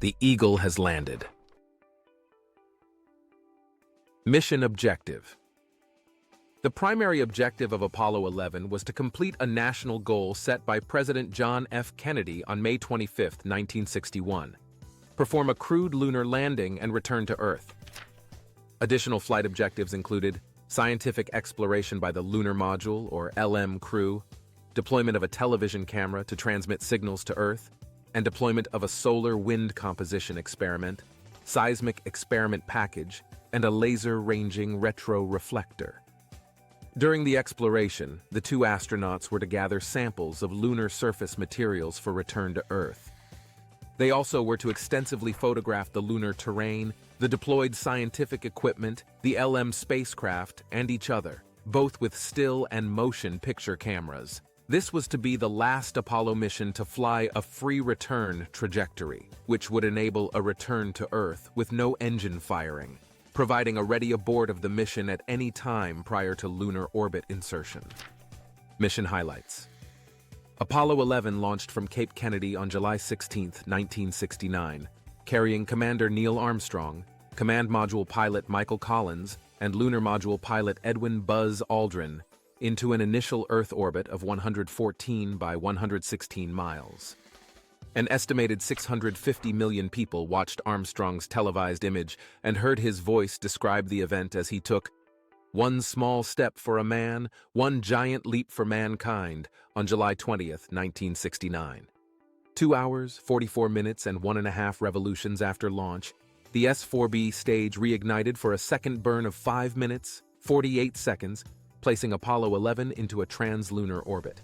The Eagle has landed. Mission objective. The primary objective of Apollo 11 was to complete a national goal set by President John F. Kennedy on May 25, 1961. Perform a crewed lunar landing and return to Earth. Additional flight objectives included scientific exploration by the Lunar Module, or LM crew, deployment of a television camera to transmit signals to Earth, and deployment of a solar wind composition experiment, seismic experiment package, and a laser-ranging retroreflector. During the exploration, the two astronauts were to gather samples of lunar surface materials for return to Earth. They also were to extensively photograph the lunar terrain, the deployed scientific equipment, the LM spacecraft, and each other, both with still and motion picture cameras. This was to be the last Apollo mission to fly a free return trajectory, which would enable a return to Earth with no engine firing, providing a ready aboard of the mission at any time prior to lunar orbit insertion. Mission highlights. Apollo 11 launched from Cape Kennedy on July 16, 1969, carrying Commander Neil Armstrong, Command Module pilot Michael Collins, and Lunar Module pilot Edwin Buzz Aldrin into an initial Earth orbit of 114 by 116 miles. An estimated 650 million people watched Armstrong's televised image and heard his voice describe the event as he took one small step for a man, one giant leap for mankind on July 20, 1969. 2 hours, 44 minutes, and 1.5 revolutions after launch, the S-4B stage reignited for a second burn of 5 minutes, 48 seconds, placing Apollo 11 into a translunar orbit.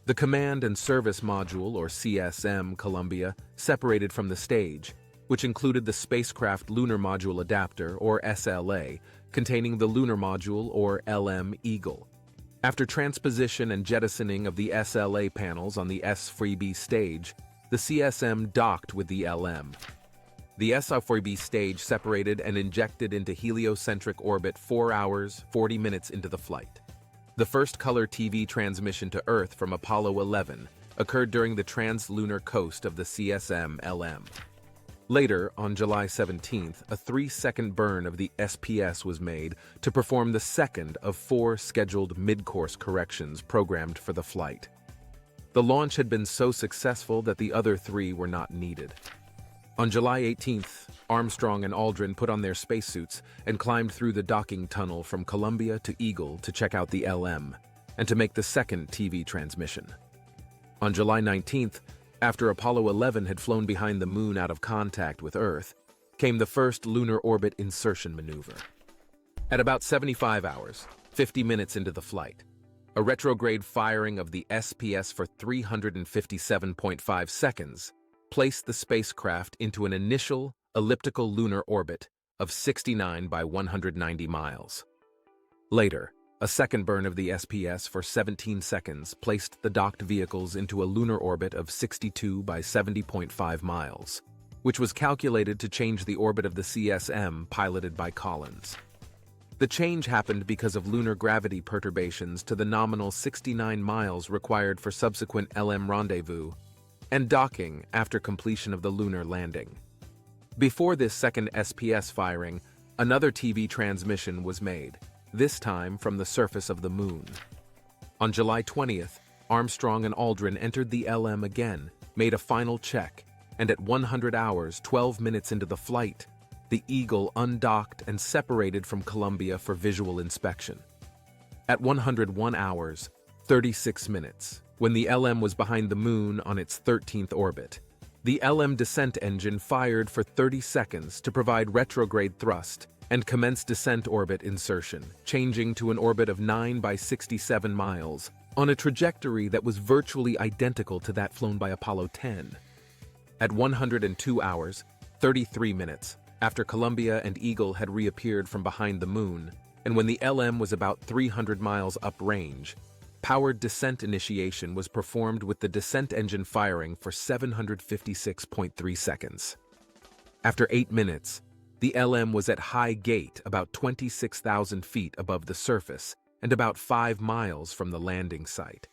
The Command and Service Module, or CSM, Columbia, separated from the stage, which included the Spacecraft Lunar Module Adapter, or SLA, containing the Lunar Module, or LM Eagle. After transposition and jettisoning of the SLA panels on the S-4B stage, the CSM docked with the LM. The S-4B stage separated and injected into heliocentric orbit 4 hours, 40 minutes into the flight. The first color TV transmission to Earth from Apollo 11 occurred during the translunar coast of the CSM-LM. Later, on July 17th, a 3-second burn of the SPS was made to perform the second of 4 scheduled mid-course corrections programmed for the flight. The launch had been so successful that the other 3 were not needed. On July 18th, Armstrong and Aldrin put on their spacesuits and climbed through the docking tunnel from Columbia to Eagle to check out the LM and to make the second TV transmission. On July 19th, after Apollo 11 had flown behind the Moon out of contact with Earth, came the first lunar orbit insertion maneuver. At about 75 hours, 50 minutes into the flight, a retrograde firing of the SPS for 357.5 seconds placed the spacecraft into an initial elliptical lunar orbit of 69 by 190 miles. Later, a second burn of the SPS for 17 seconds placed the docked vehicles into a lunar orbit of 62 by 70.5 miles, which was calculated to change the orbit of the CSM piloted by Collins. The change happened because of lunar gravity perturbations to the nominal 69 miles required for subsequent LM rendezvous and docking after completion of the lunar landing. Before this second SPS firing, another TV transmission was made, this time from the surface of the Moon. On July 20th, Armstrong and Aldrin entered the LM again, made a final check, and at 100 hours, 12 minutes into the flight, the Eagle undocked and separated from Columbia for visual inspection. At 101 hours, 36 minutes, when the LM was behind the Moon on its 13th orbit, the LM descent engine fired for 30 seconds to provide retrograde thrust and commence descent orbit insertion, changing to an orbit of 9 by 67 miles on a trajectory that was virtually identical to that flown by Apollo 10. At 102 hours, 33 minutes, after Columbia and Eagle had reappeared from behind the Moon, and when the LM was about 300 miles uprange, powered descent initiation was performed with the descent engine firing for 756.3 seconds. After 8 minutes, the LM was at high gate about 26,000 feet above the surface and about 5 miles from the landing site.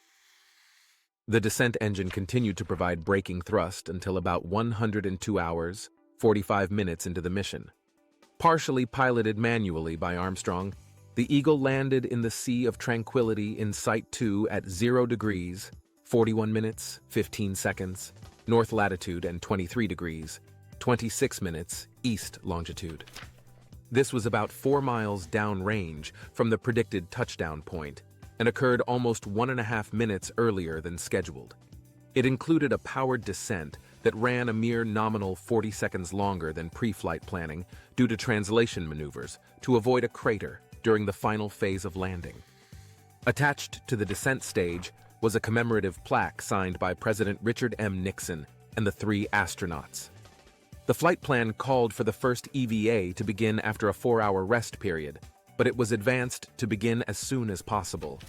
The descent engine continued to provide braking thrust until about 102 hours, 45 minutes into the mission. Partially piloted manually by Armstrong, the Eagle landed in the Sea of Tranquility in Site 2 at 0 degrees, 41 minutes, 15 seconds, north latitude and 23 degrees, 26 minutes, east longitude. This was about 4 miles downrange from the predicted touchdown point and occurred almost 1.5 minutes earlier than scheduled. It included a powered descent that ran a mere nominal 40 seconds longer than pre-flight planning due to translation maneuvers to avoid a crater during the final phase of landing. Attached to the descent stage was a commemorative plaque signed by President Richard M. Nixon and the 3 astronauts. The flight plan called for the first EVA to begin after a 4-hour rest period, but it was advanced to begin as soon as possible.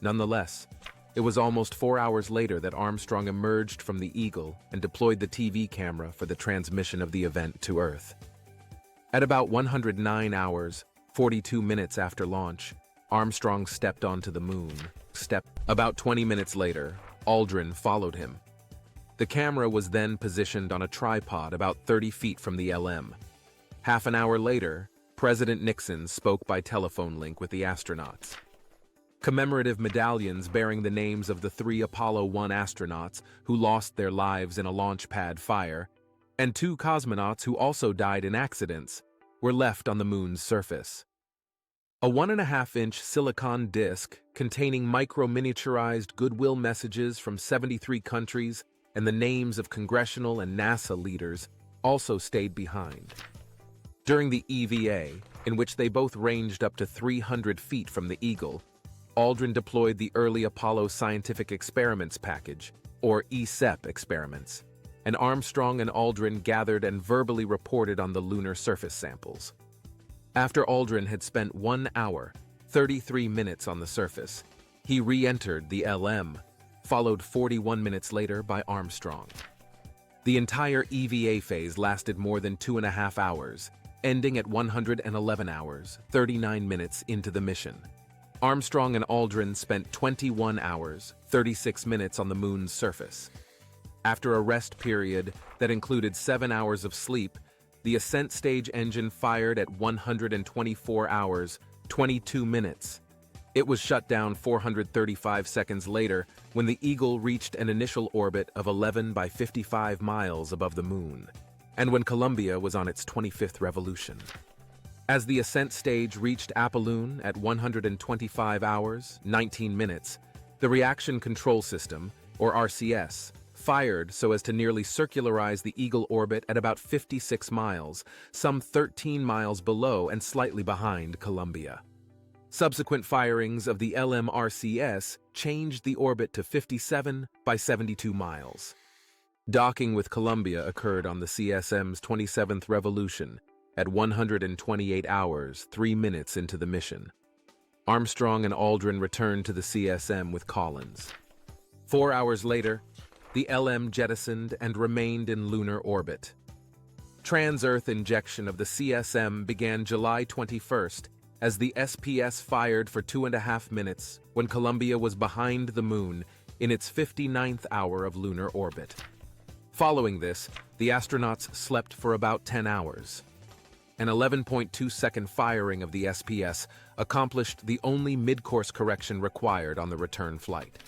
Nonetheless, it was almost 4 hours later that Armstrong emerged from the Eagle and deployed the TV camera for the transmission of the event to Earth. At about 109 hours, 42 minutes after launch, Armstrong stepped onto the moon. About 20 minutes later, Aldrin followed him. The camera was then positioned on a tripod about 30 feet from the LM. Half an hour later, President Nixon spoke by telephone link with the astronauts. Commemorative medallions bearing the names of the 3 Apollo 1 astronauts who lost their lives in a launch pad fire, and 2 cosmonauts who also died in accidents, were left on the moon's surface. A 1.5-inch silicon disc containing micro-miniaturized goodwill messages from 73 countries and the names of congressional and NASA leaders also stayed behind. During the EVA, in which they both ranged up to 300 feet from the Eagle, Aldrin deployed the early Apollo Scientific Experiments Package, or ESEP experiments, and Armstrong and Aldrin gathered and verbally reported on the lunar surface samples. After Aldrin had spent 1 hour, 33 minutes on the surface, he re-entered the LM, followed 41 minutes later by Armstrong. The entire EVA phase lasted more than 2.5 hours, ending at 111 hours, 39 minutes into the mission. Armstrong and Aldrin spent 21 hours, 36 minutes on the moon's surface. After a rest period that included 7 hours of sleep, the ascent stage engine fired at 124 hours, 22 minutes. It was shut down 435 seconds later when the Eagle reached an initial orbit of 11 by 55 miles above the moon, and when Columbia was on its 25th revolution. As the ascent stage reached Apollon at 125 hours, 19 minutes, the Reaction Control System, or RCS, fired so as to nearly circularize the Eagle orbit at about 56 miles, some 13 miles below and slightly behind Columbia. Subsequent firings of the LMRCS changed the orbit to 57 by 72 miles. Docking with Columbia occurred on the CSM's 27th revolution at 128 hours, 3 minutes into the mission. Armstrong and Aldrin returned to the CSM with Collins. 4 hours later, the LM jettisoned and remained in lunar orbit. Trans-Earth injection of the CSM began July 21st as the SPS fired for 2.5 minutes when Columbia was behind the moon in its 59th hour of lunar orbit. Following this, the astronauts slept for about 10 hours. An 11.2-second firing of the SPS accomplished the only mid-course correction required on the return flight.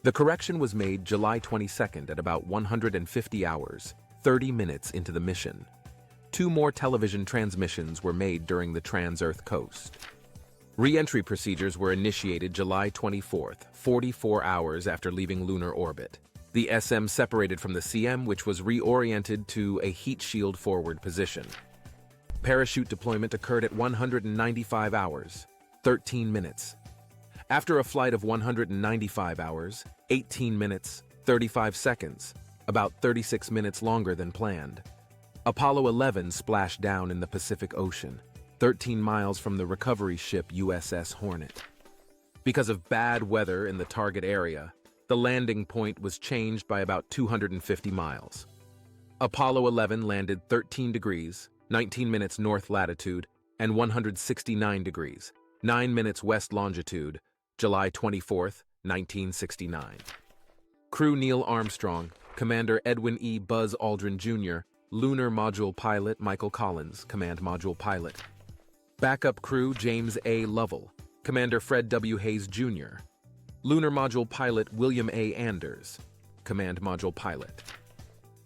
The correction was made July 22nd at about 150 hours, 30 minutes into the mission. 2 more television transmissions were made during the trans-Earth coast. Re-entry procedures were initiated July 24th, 44 hours after leaving lunar orbit. The SM separated from the CM, which was reoriented to a heat shield forward position. Parachute deployment occurred at 195 hours, 13 minutes. After a flight of 195 hours, 18 minutes, 35 seconds, about 36 minutes longer than planned, Apollo 11 splashed down in the Pacific Ocean, 13 miles from the recovery ship USS Hornet. Because of bad weather in the target area, the landing point was changed by about 250 miles. Apollo 11 landed 13 degrees, 19 minutes north latitude, and 169 degrees, 9 minutes west longitude, July 24, 1969. Crew Neil Armstrong, Commander Edwin E. Buzz Aldrin Jr., Lunar Module Pilot Michael Collins, Command Module Pilot. Backup Crew James A. Lovell, Commander Fred W. Hayes Jr., Lunar Module Pilot William A. Anders, Command Module Pilot.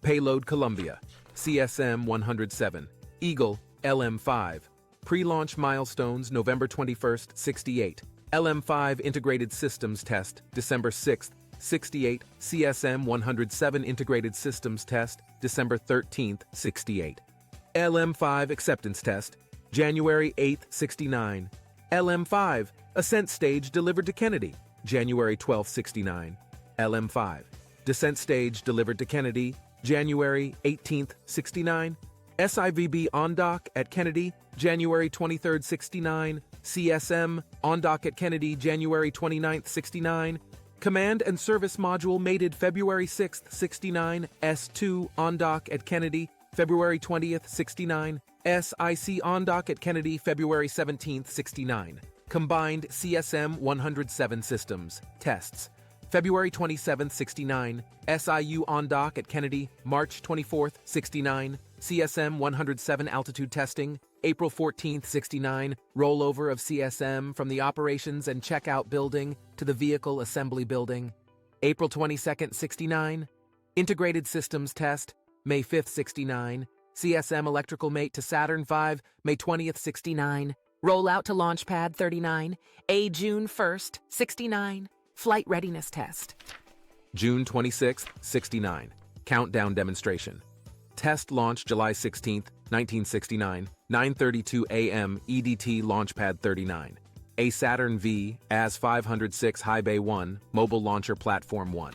Payload Columbia, CSM-107, Eagle, LM-5. Pre-launch milestones November 21st, 68. LM-5 Integrated Systems Test, December 6th, 68. CSM-107 Integrated Systems Test, December 13th, 68. LM-5 Acceptance Test, January 8th, 69. LM-5 Ascent Stage delivered to Kennedy, January 12th, 69. LM-5 Descent Stage delivered to Kennedy, January 18th, 69. SIVB on dock at Kennedy, January 23rd, 69. CSM on dock at Kennedy, January 29th, 69. Command and Service Module mated February 6th, 69. S2 on dock at Kennedy, February 20th, 69. SIC on dock at Kennedy, February 17th, 69. Combined CSM-107 Systems Tests, February 27th, 69. SIU on dock at Kennedy, March 24th, 69. CSM-107 Altitude Testing, April 14th, 69. Rollover of CSM from the Operations and Checkout Building to the Vehicle Assembly Building, April 22nd, 69. Integrated Systems Test, May 5th, 69. CSM Electrical Mate to Saturn V, May 20th, 69. Rollout to Launch Pad 39, June 1st, 69. Flight Readiness Test. June 26th, 69. Countdown Demonstration. Test launch July 16th, 1969, 9:32 a.m. EDT Launchpad 39. A Saturn V, AS-506 High Bay 1, Mobile Launcher Platform 1.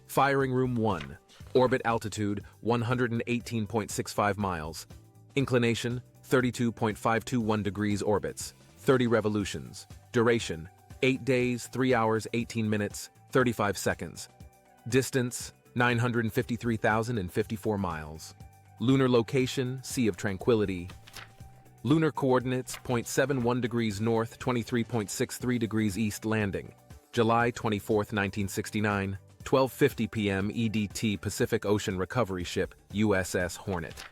Firing Room 1. Orbit altitude 118.65 miles. Inclination 32.521 degrees orbits. 30 revolutions. Duration 8 days, 3 hours, 18 minutes, 35 seconds. Distance 953,054 miles. Lunar location, Sea of Tranquility. Lunar coordinates, 0.71 degrees north, 23.63 degrees east landing. July 24, 1969, 12:50 p.m. EDT Pacific Ocean Recovery Ship, USS Hornet.